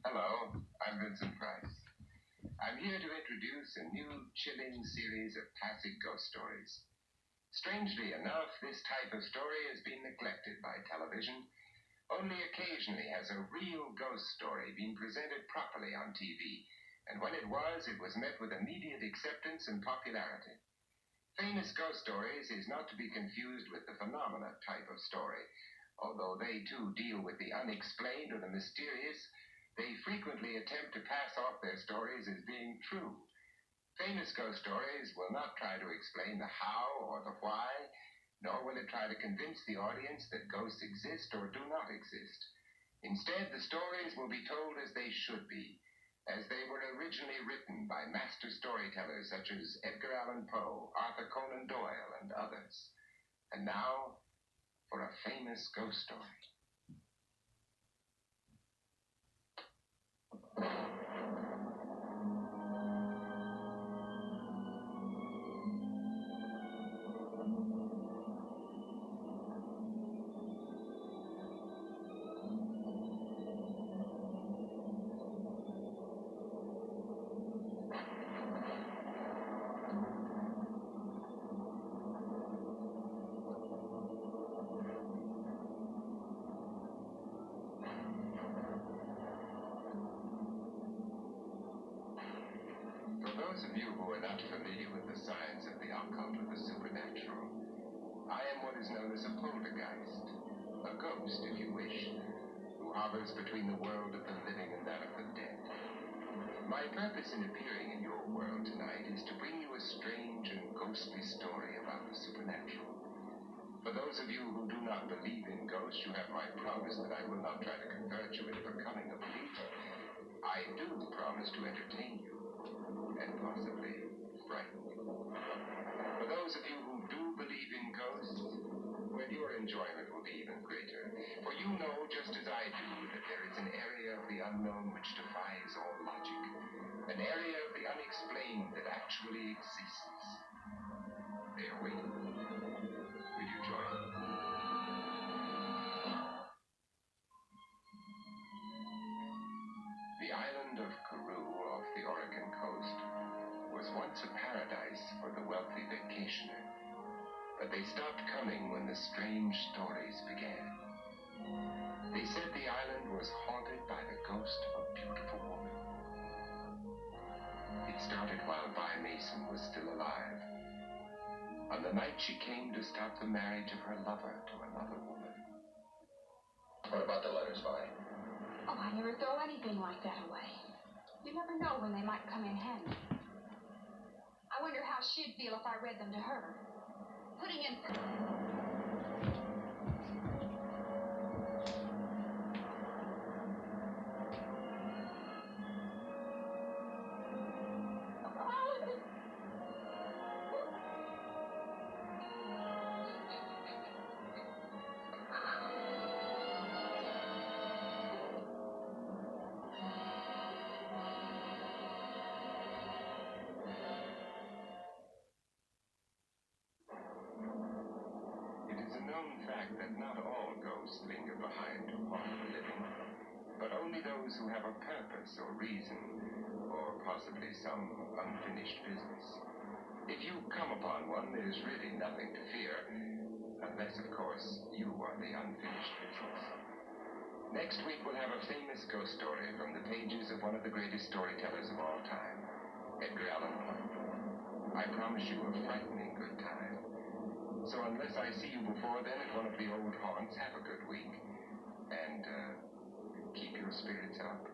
Hello, I'm Vincent Price. I'm here to introduce a new chilling series of classic ghost stories. Strangely enough, this type of story has been neglected by television. Only occasionally has a real ghost story been presented properly on TV, and when it was met with immediate acceptance and popularity. Famous ghost stories is not to be confused with the phenomena type of story. Although they too deal with the unexplained or the mysterious, they frequently attempt to pass off their stories as being true. Famous ghost stories will not try to explain the how or the why, nor will it try to convince the audience that ghosts exist or do not exist. Instead, the stories will be told as they should be, as they were originally written by master storytellers such as Edgar Allan Poe, Arthur Conan Doyle, and others. And now, for a famous ghost story. For those of you who are not familiar with the science of the occult or the supernatural, I am what is known as a poltergeist, a ghost, if you wish, who hovers between the world of the living and that of the dead. My purpose in appearing in your world tonight is to bring you a strange and ghostly story about the supernatural. For those of you who do not believe in ghosts, you have my promise that I will not try to convert you into becoming a believer. I do promise to entertain you, and possibly frighten you. For those of you who do believe in ghosts, well, your enjoyment will be even greater. For you know, just as I do, that there is an area of the unknown which defies all logic. An area of the unexplained that actually exists. They are waiting. Will you join me? The island of Karoo off the Oregon coast was once a paradise for the wealthy vacationer. But they stopped coming when the strange stories began. They said the island was haunted by the ghost of a beautiful woman. It started while Vi Mason was still alive. On the night she came to stop the marriage of her lover to another woman. What about the letters, Vi? Oh, I never throw anything like that away. You never know when they might come in handy. I wonder how she'd feel if I read them to her. Putting in... Fact that not all ghosts linger behind to haunt the living, but only those who have a purpose or reason, or possibly some unfinished business. If you come upon one, there's really nothing to fear, unless, of course, you are the unfinished business. Next week we'll have a famous ghost story from the pages of one of the greatest storytellers of all time, Edgar Allan Poe. I promise you a frightening good time. So unless I see you before then at one of the old haunts, have a good week. And keep your spirits up.